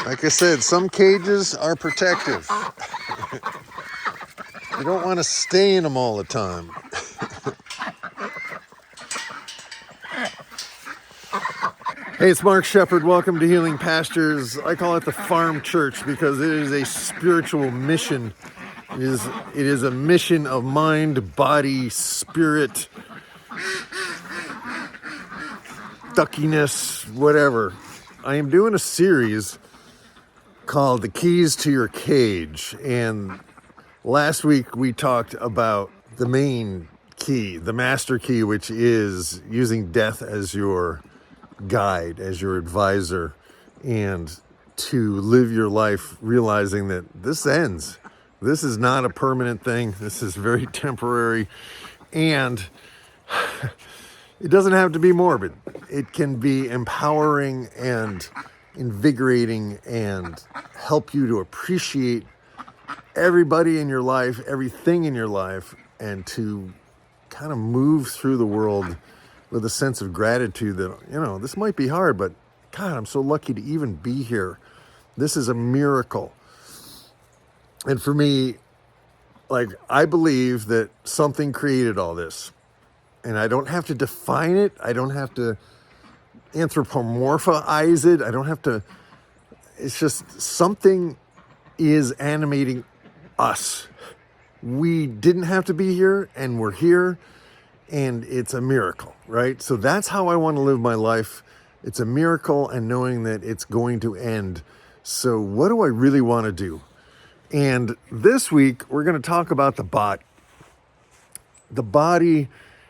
Like I said, some cages are protective. You don't want to stay in them all the time. Hey, it's Mark Shepard. Welcome to Healing Pastures. I call it the farm church because it is a spiritual mission. It is a mission of mind, body, spirit, duckiness, whatever. I am doing a series called The Keys to Your Cage. And last week we talked about the main key, the master key, which is using death as your guide, as your advisor, and to live your life realizing that this ends. This is not a permanent thing. This is very temporary, and it doesn't have to be morbid. It can be empowering and invigorating and help you to appreciate everybody in your life, everything in your life, and to kind of move through the world with a sense of gratitude that, this might be hard, but God, I'm so lucky to even be here. This is a miracle. And for me, I believe that something created all this. And I don't have to define it. I don't have to anthropomorphize it. I don't have to, it's just something is animating us. We didn't have to be here, and we're here. And it's a miracle, right? So that's how I want to live my life. It's a miracle, and knowing that it's going to end. So what do I really want to do? And this week, we're going to talk about the body. The body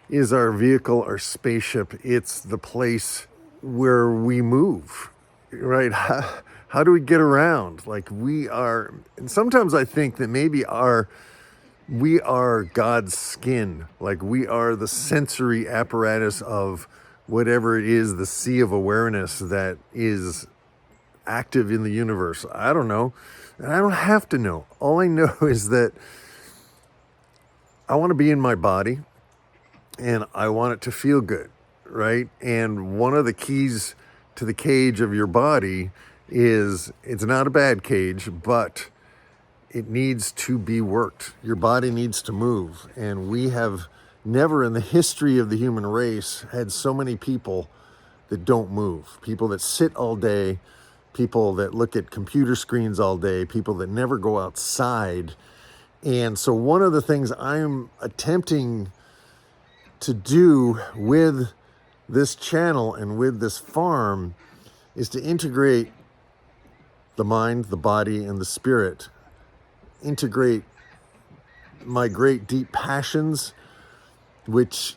is our vehicle, our spaceship. It's the place where we move, right? How do we get around? And sometimes I think that maybe we are God's skin. We are the sensory apparatus of whatever it is, the sea of awareness that is active in the universe. I don't know. And I don't have to know. All I know is that I want to be in my body and I want it to feel good, right? And one of the keys to the cage of your body is, it's not a bad cage, but it needs to be worked. Your body needs to move. And we have never in the history of the human race had so many people that don't move. People that sit all day, people that look at computer screens all day, people that never go outside. And so one of the things I'm attempting to do with this channel and with this farm is to integrate the mind, the body, and the spirit. Integrate my great deep passions, which,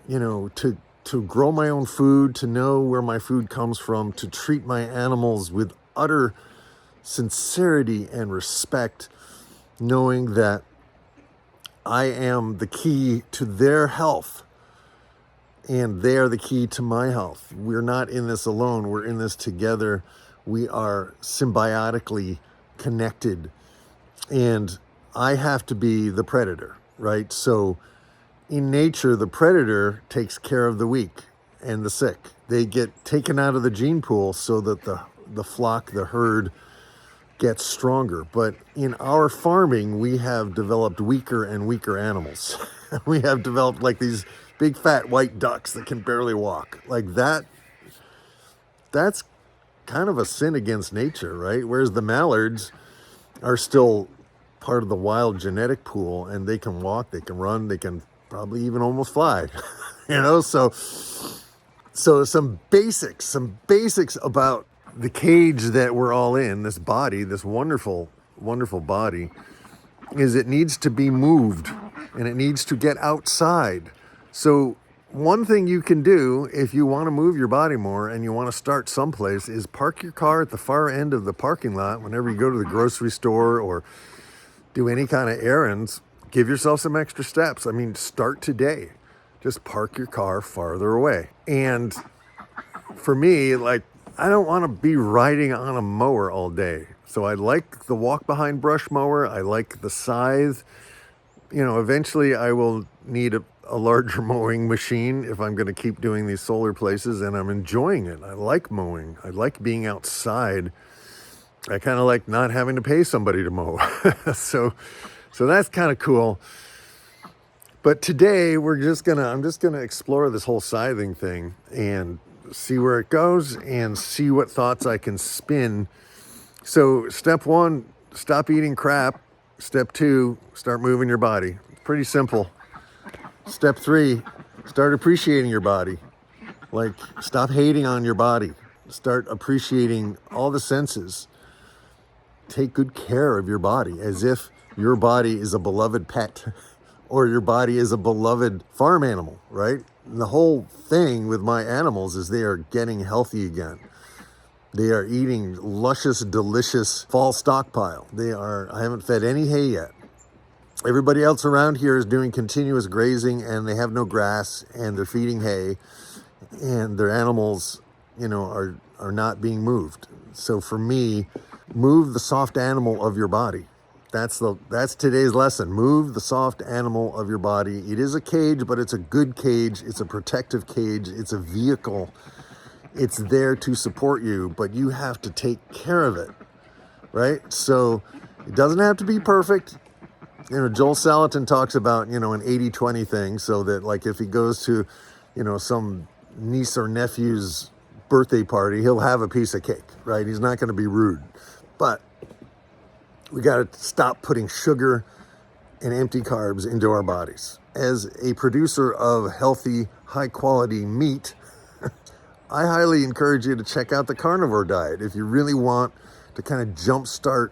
to grow my own food, to know where my food comes from, to treat my animals with utter sincerity and respect, knowing that I am the key to their health and they are the key to my health. We're not in this alone. We're in this together. We are symbiotically connected. And I have to be the predator, right? So in nature, the predator takes care of the weak and the sick. They get taken out of the gene pool so that the flock, the herd, gets stronger. But in our farming, we have developed weaker and weaker animals. We have developed these big fat white ducks that can barely walk. That's kind of a sin against nature, right? Whereas the mallards are still part of the wild genetic pool, and they can walk, they can run, they can probably even almost fly. So some basics about the cage that we're all in, this body, this wonderful, wonderful body, is it needs to be moved and it needs to get outside. So one thing you can do if you want to move your body more and you want to start someplace is park your car at the far end of the parking lot whenever you go to the grocery store or do any kind of errands. Give yourself some extra steps. Start today. Just park your car farther away. And for me, I don't want to be riding on a mower all day. So I like the walk behind brush mower. I like the scythe. Eventually I will need a a larger mowing machine if I'm going to keep doing these solar places, and I'm enjoying it. I like mowing. I like being outside. I kind of like not having to pay somebody to mow. So that's kind of cool. But today I'm just gonna explore this whole scything thing and see where it goes and see what thoughts I can spin. So step 1, stop eating crap. Step 2, start moving your body. It's pretty simple. Step 3, start appreciating your body. Like, stop hating on your body. Start appreciating all the senses. Take good care of your body as if your body is a beloved pet or your body is a beloved farm animal, right? And the whole thing with my animals is they are getting healthy again. They are eating luscious, delicious fall stockpile. I haven't fed any hay yet. Everybody else around here is doing continuous grazing, and they have no grass, and they're feeding hay, and their animals, are not being moved. So for me, move the soft animal of your body. That's today's lesson. Move the soft animal of your body. It is a cage, but it's a good cage. It's a protective cage. It's a vehicle. It's there to support you, but you have to take care of it, right? So it doesn't have to be perfect. Joel Salatin talks about, an 80-20 thing, so that like if he goes to, some niece or nephew's birthday party, he'll have a piece of cake, right? He's not going to be rude. But we got to stop putting sugar and empty carbs into our bodies. As a producer of healthy, high-quality meat, I highly encourage you to check out the Carnivore Diet if you really want to kind of jumpstart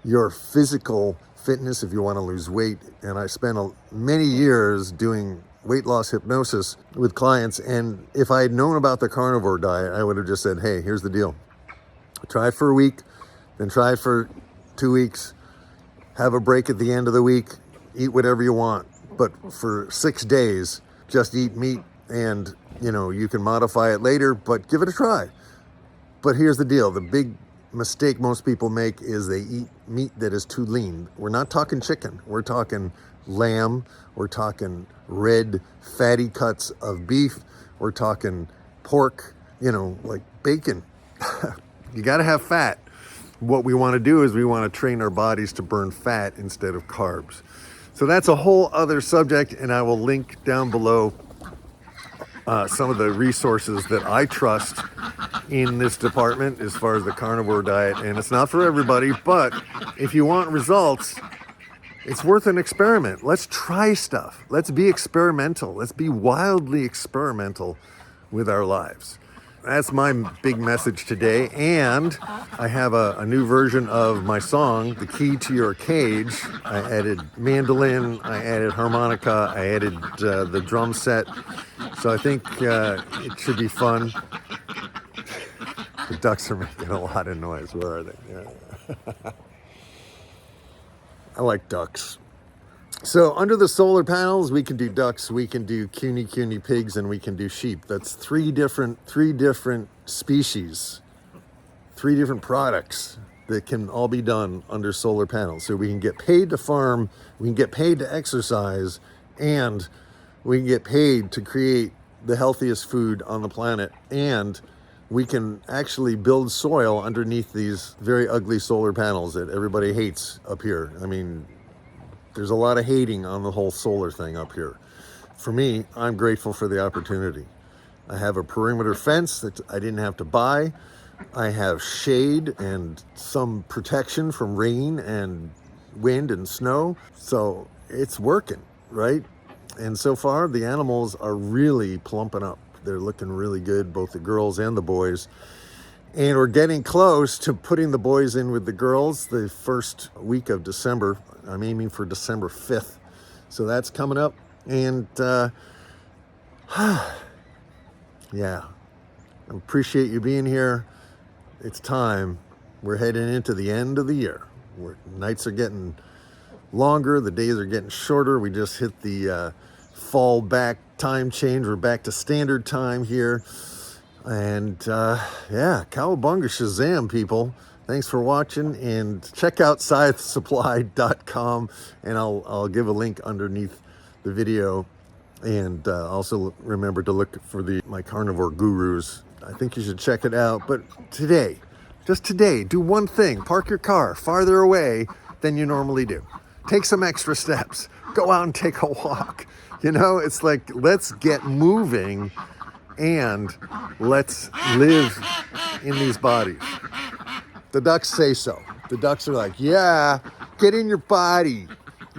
your physical fitness, if you want to lose weight. And I spent many years doing weight loss hypnosis with clients, and if I had known about the Carnivore Diet, I would have just said, hey, here's the deal. Try it for a week, then try it for 2 weeks, have a break at the end of the week, eat whatever you want. But for 6 days, just eat meat, and you can modify it later, but give it a try. But here's the deal. The big mistake most people make is they eat meat that is too lean. We're not talking chicken. We're talking lamb. We're talking red, fatty cuts of beef. We're talking pork, like bacon. You got to have fat. What we want to do is we want to train our bodies to burn fat instead of carbs. So that's a whole other subject, and I will link down below some of the resources that I trust in this department as far as the Carnivore Diet. And it's not for everybody, but if you want results, it's worth an experiment. Let's try stuff. Let's be experimental. Let's be wildly experimental with our lives. That's my big message today. And I have a new version of my song, The Key to Your Cage. I added mandolin, I added harmonica, I added the drum set. So I think it should be fun. The ducks are making a lot of noise. Where are they? Yeah. I like ducks. So under the solar panels, we can do ducks, we can do cuny pigs, and we can do sheep. That's three different species, 3 different products that can all be done under solar panels. So we can get paid to farm, we can get paid to exercise, and we can get paid to create the healthiest food on the planet, and we can actually build soil underneath these very ugly solar panels that everybody hates up here. I mean, there's a lot of hating on the whole solar thing up here. For me, I'm grateful for the opportunity. I have a perimeter fence that I didn't have to buy. I have shade and some protection from rain and wind and snow. So it's working, right? And so far, the animals are really plumping up. They're looking really good, both the girls and the boys. And we're getting close to putting the boys in with the girls the first week of December. I'm aiming for December 5th. So that's coming up. And yeah, I appreciate you being here. It's time. We're heading into the end of the year. Nights are getting longer. The days are getting shorter. We just hit the fall back time change. We're back to standard time here. And yeah, cowabunga shazam, people. Thanks for watching, and check out scythesupply.com, and I'll give a link underneath the video And also remember to look for my carnivore gurus. I think you should check it out. But today, just today, do one thing. Park your car farther away than you normally do. Take some extra steps. Go out and take a walk. You know, it's like, let's get moving and let's live in these bodies. The ducks say so. The ducks are like, yeah, get in your body.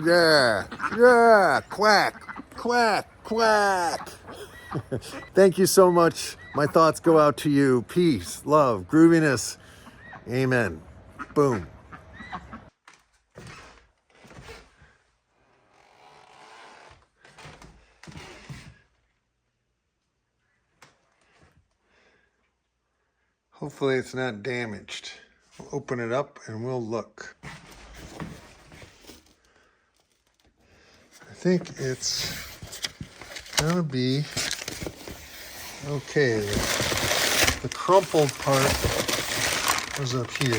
Yeah, yeah, quack, quack, quack. Thank you so much. My thoughts go out to you. Peace, love, grooviness. Amen. Boom. Hopefully it's not damaged. We'll open it up and we'll look. I think it's gonna be okay. The crumpled part was up here. I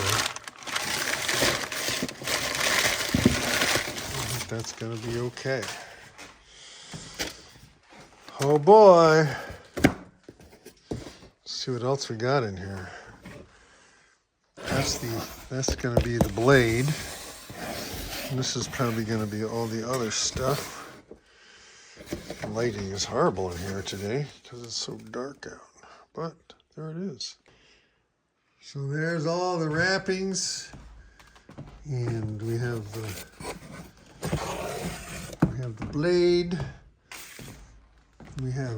think that's gonna be okay. Oh boy. See what else we got in here. That's gonna be the blade. And this is probably gonna be all the other stuff. The lighting is horrible in here today because it's so dark out. But there it is. So there's all the wrappings. And we have the blade. We have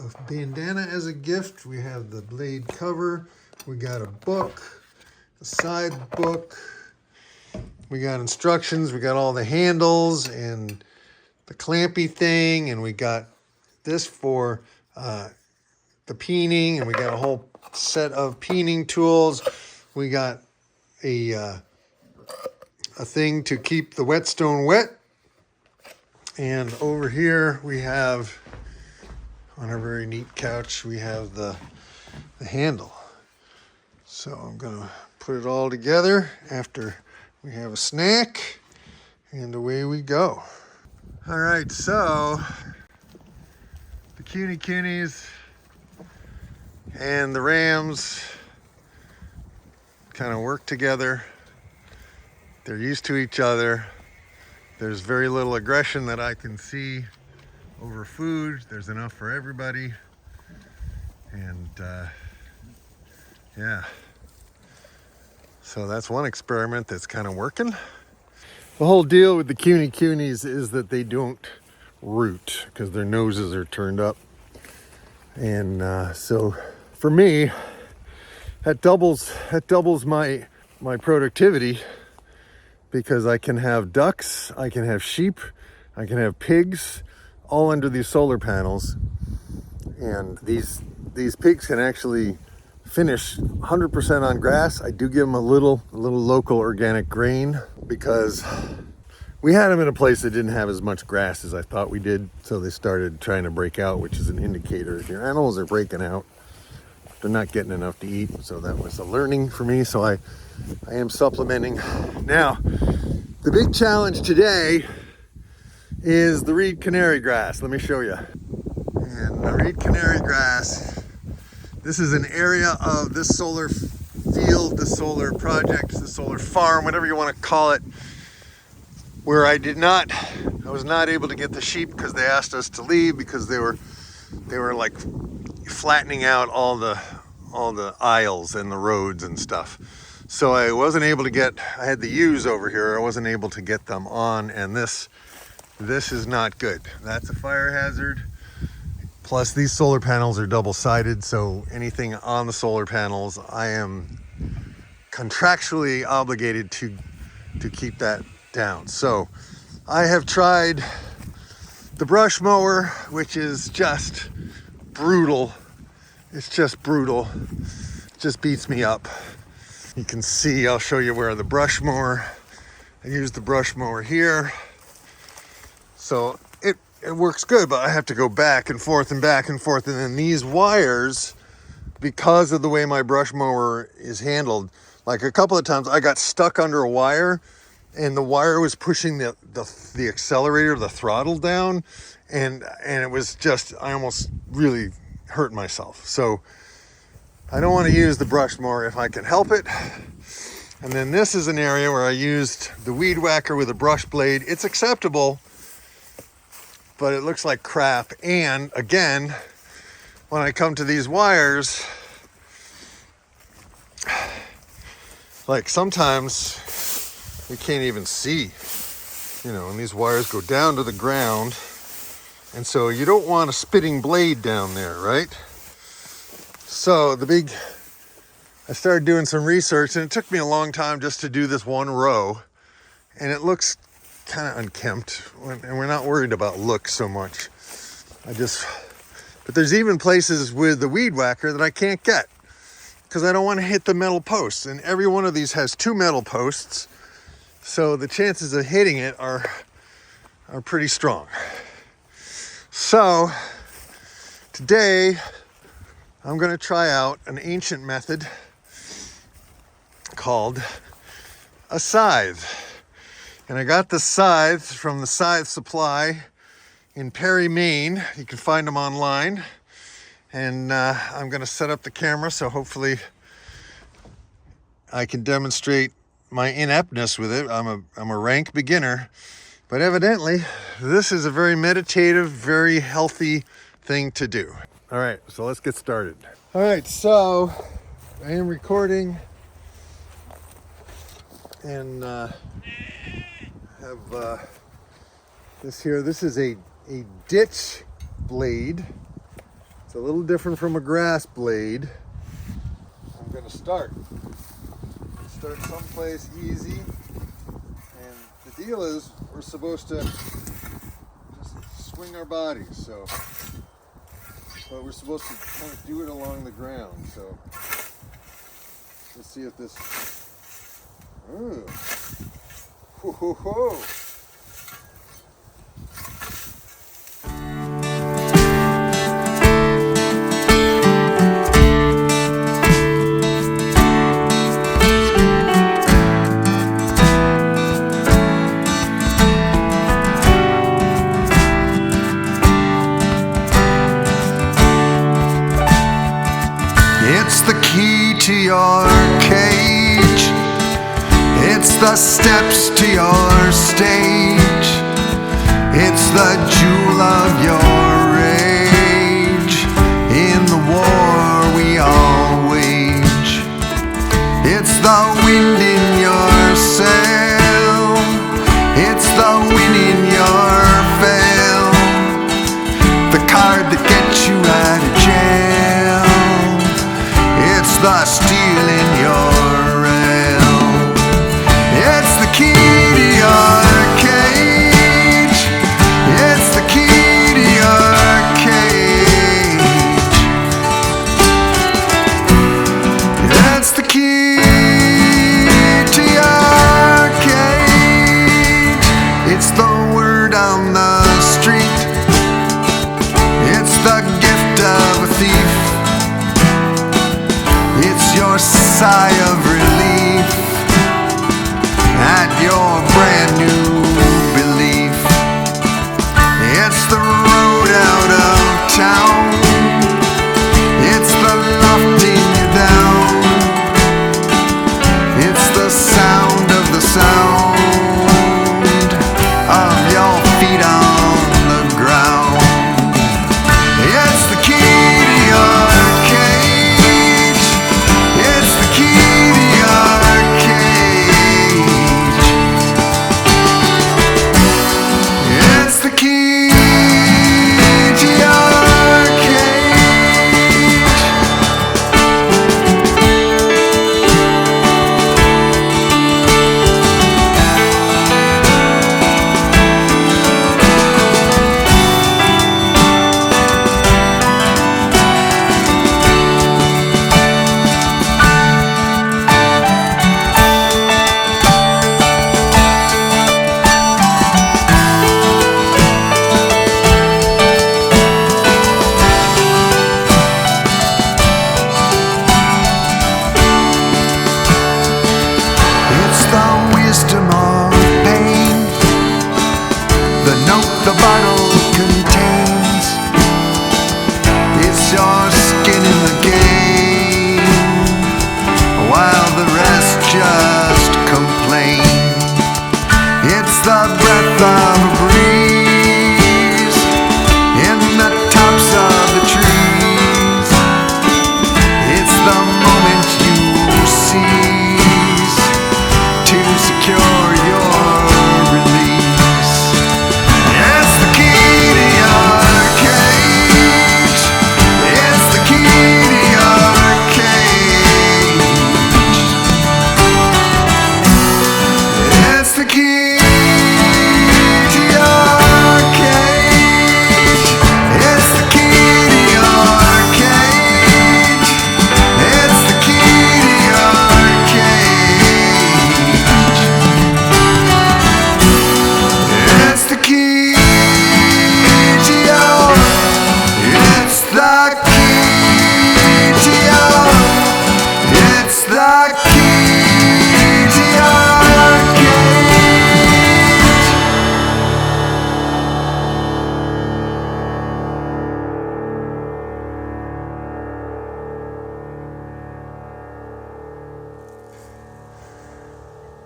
a bandana as a gift. We have the blade cover. We got a book, a side book. We got instructions. We got all the handles and the clampy thing. And we got this for the peening. And we got a whole set of peening tools. We got a thing to keep the whetstone wet. And over here we have, on a very neat couch, we have the handle. So I'm gonna put it all together after we have a snack, and away we go. All right, so the cuties and the rams kind of work together. They're used to each other. There's very little aggression that I can see over food. There's enough for everybody. And yeah. So that's one experiment that's kind of working. The whole deal with the cuties is that they don't root because their noses are turned up. And so for me, that doubles my productivity, because I can have ducks, I can have sheep, I can have pigs, all under these solar panels. And these pigs can actually finish 100% on grass. I do give them a little local organic grain, because we had them in a place that didn't have as much grass as I thought we did. So they started trying to break out, which is an indicator if your animals are breaking out, they're not getting enough to eat. So that was a learning for me. So I am supplementing. Now, the big challenge today is the reed canary grass. Let me show you. And the reed canary grass, this is an area of this solar field, the solar project, the solar farm, whatever you want to call it, where I was not able to get the sheep because they asked us to leave because they were like flattening out all the aisles and the roads and stuff. So I wasn't able to I had the ewes over here, I wasn't able to get them on, and this is not good. That's a fire hazard. Plus these solar panels are double-sided, so anything on the solar panels, I am contractually obligated to keep that down. So I have tried the brush mower, which is just brutal. It's just brutal. It just beats me up. You can see, I'll show you where the brush mower, I use the brush mower here. So it works good, but I have to go back and forth and back and forth. And then these wires, because of the way my brush mower is handled, like a couple of times I got stuck under a wire and the wire was pushing the accelerator, the throttle down, and it was just, I almost really hurt myself. So I don't want to use the brush mower if I can help it. And then this is an area where I used the weed whacker with a brush blade. It's acceptable, but it looks like crap. And again, when I come to these wires, like sometimes you can't even see, and these wires go down to the ground. And so you don't want a spitting blade down there, right? So I started doing some research, and it took me a long time just to do this one row. And it looks kind of unkempt, and we're not worried about look so much. But there's even places with the weed whacker that I can't get because I don't want to hit the metal posts. And every one of these has 2 metal posts. So the chances of hitting it are pretty strong. So today I'm going to try out an ancient method called a scythe. And I got the scythe from the Scythe Supply in Perry, Maine. You can find them online. And I'm going to set up the camera so hopefully I can demonstrate my ineptness with it. I'm a rank beginner, but evidently this is a very meditative, very healthy thing to do. All right, so let's get started. All right, so I am recording and have this here. This is a ditch blade. It's a little different from a grass blade. I'm going to start someplace easy, and the deal is we're supposed to just swing our bodies, but we're supposed to kind of do it along the ground. So let's see if this, ooh, ho, ho, ho. It's the key to your cage. It's the steps to your stage. It's the jewel of your rage in the war we all wage. It's the wind in your sail. It's the wind in your veil. The card that gets you out of jail. It's the steel in your rail. It's the key to your cage. It's the key to your cage. It's the key to your cage. It's the word on the street. It's the gift of a thief. It's your sigh of relief at your brand new belief. It's the road out of town. It's the lofting you down. It's the sound of the sound of your feet on the ground. It's the key to your cage. It's the key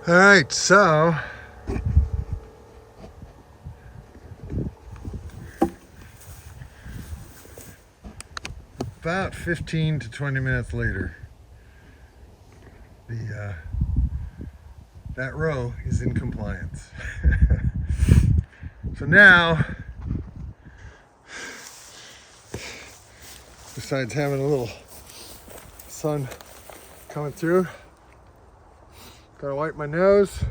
All right, so about 15 to 20 minutes later, that row is in compliance. So now, besides having a little sun coming through, gotta wipe my nose,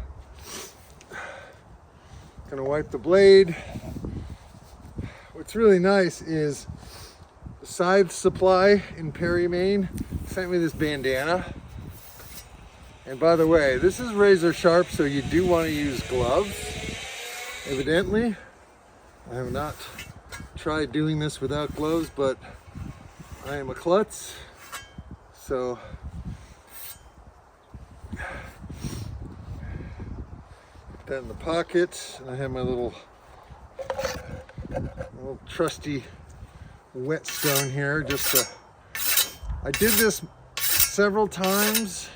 gonna wipe the blade. What's really nice is the scythe supply in Perry, Maine sent me this bandana. And by the way, this is razor sharp, so you do want to use gloves. Evidently, I have not tried doing this without gloves, but I am a klutz, so put that in the pocket. And I have my little trusty whetstone here. I did this several times.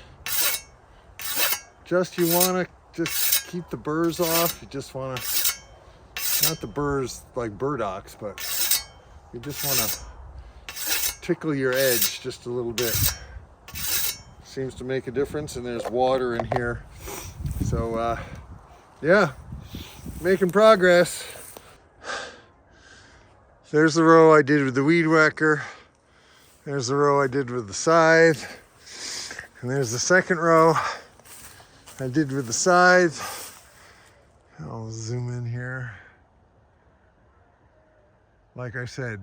You want to just keep the burrs off. You just want to, not the burrs like burdocks, but you just want to tickle your edge just a little bit. Seems to make a difference, and there's water in here. So yeah, making progress. There's the row I did with the weed whacker. There's the row I did with the scythe. And there's the second row I did with the scythe. I'll zoom in here. Like I said,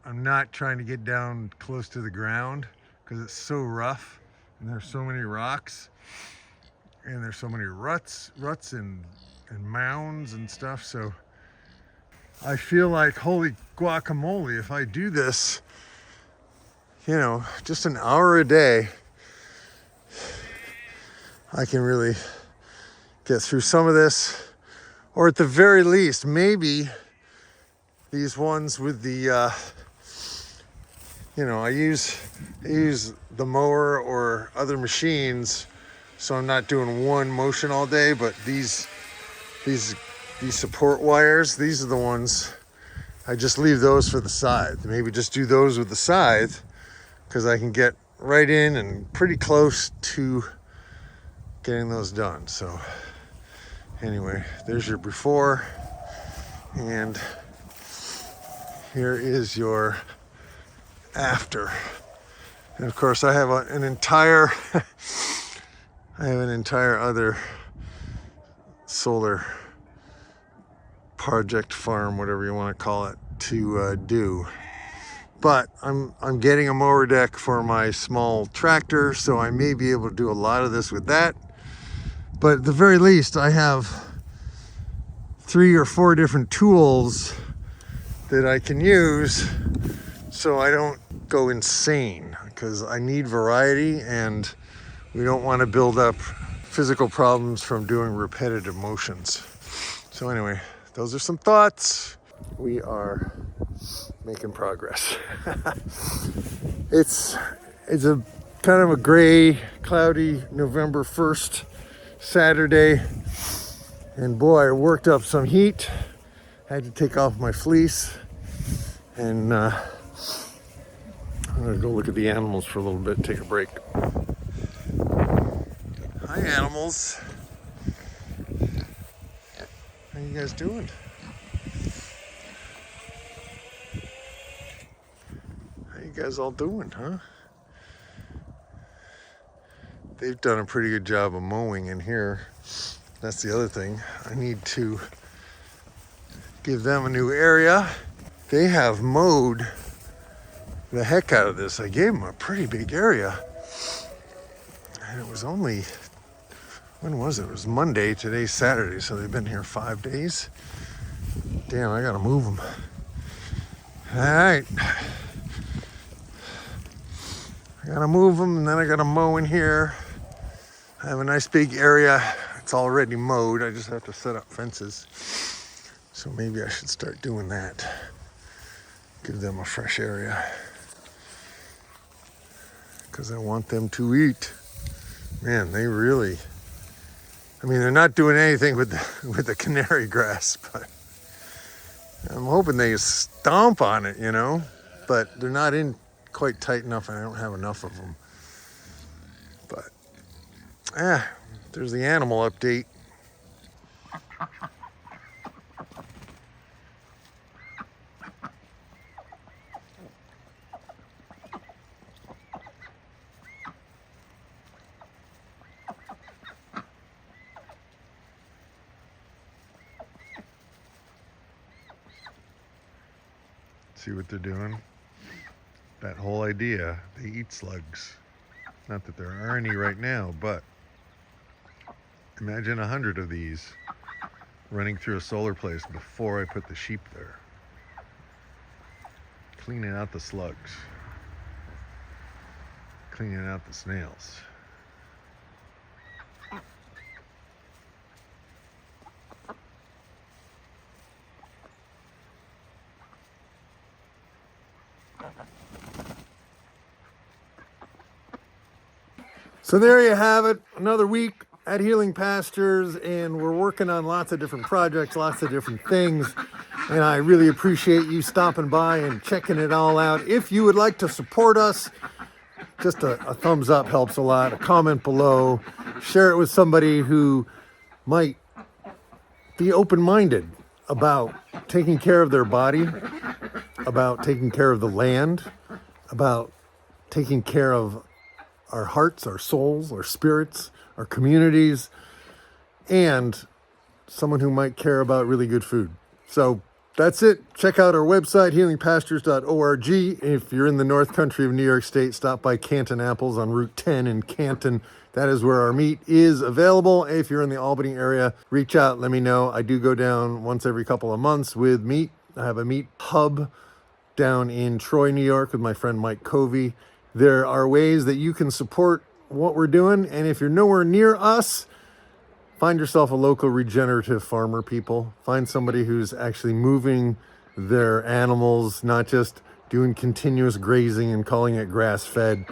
I'm not trying to get down close to the ground because it's so rough and there's so many rocks and there's so many ruts and mounds and stuff. So I feel like, holy guacamole, if I do this, you know, just an hour a day, I can really get through some of this, or at the very least, maybe these ones with the, you know, I use the mower or other machines, so I'm not doing one motion all day. But these support wires, these are the ones I just leave those for the scythe. Maybe just do those with the scythe, because I can get right in and pretty close to getting those done. So anyway, there's your before, and here is your after. And of course I have an entire other solar project farm, whatever you want to call it, to do. But I'm getting a mower deck for my small tractor, so I may be able to do a lot of this with that. But at the very least, I have 3 or 4 different tools that I can use so I don't go insane, because I need variety and we don't want to build up physical problems from doing repetitive motions. So anyway, those are some thoughts. We are making progress. It's a kind of a gray, cloudy November 1st Saturday, and boy, I worked up some heat. Had to take off my fleece, and I'm gonna go look at the animals for a little bit, take a break. Hi animals, how you guys doing? How you guys all doing, huh? They've done a pretty good job of mowing in here. That's the other thing. I need to give them a new area. They have mowed the heck out of this. I gave them a pretty big area. And it was only, when was it? It was Monday, today's Saturday, so they've been here 5 days. Damn, I gotta move them. All right. I gotta move them, and then I gotta mow in here. I have a nice big area. It's already mowed. I just have to set up fences. So maybe I should start doing that. Give them a fresh area, because I want them to eat. Man, they really I mean, they're not doing anything with the canary grass, but I'm hoping they stomp on it, you know, but they're not in quite tight enough, and I don't have enough of them. But there's the animal update. See what they're doing? That whole idea, they eat slugs. Not that there are any right now, but imagine 100 of these running through a solar place before I put the sheep there. Cleaning out the slugs. Cleaning out the snails. So there you have it, another week at Healing Pastures, and we're working on lots of different projects, lots of different things, and I really appreciate you stopping by and checking it all out. If you would like to support us, just a thumbs up helps a lot, a comment below, share it with somebody who might be open-minded about taking care of their body, about taking care of the land, about taking care of our hearts, our souls, our spirits, our communities, and someone who might care about really good food. So that's it. Check out our website, healingpastures.org. If you're in the North Country of New York State, stop by Canton Apples on Route 10 in Canton. That is where our meat is available. If you're in the Albany area, reach out, let me know. I do go down once every couple of months with meat. I have a meat hub down in Troy, New York with my friend Mike Covey. There are ways that you can support what we're doing, and if you're nowhere near us, find yourself a local regenerative farmer, people. Find somebody who's actually moving their animals, not just doing continuous grazing and calling it grass-fed.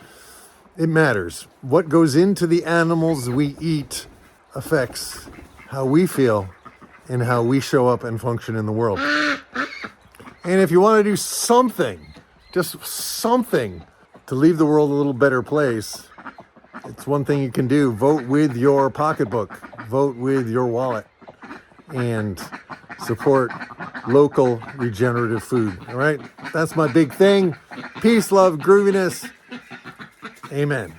It matters. What goes into the animals we eat affects how we feel and how we show up and function in the world. And if you want to do something, just something, to leave the world a little better place, it's one thing you can do. Vote with your pocketbook. Vote with your wallet. And support local regenerative food. All right? That's my big thing. Peace, love, grooviness. Amen.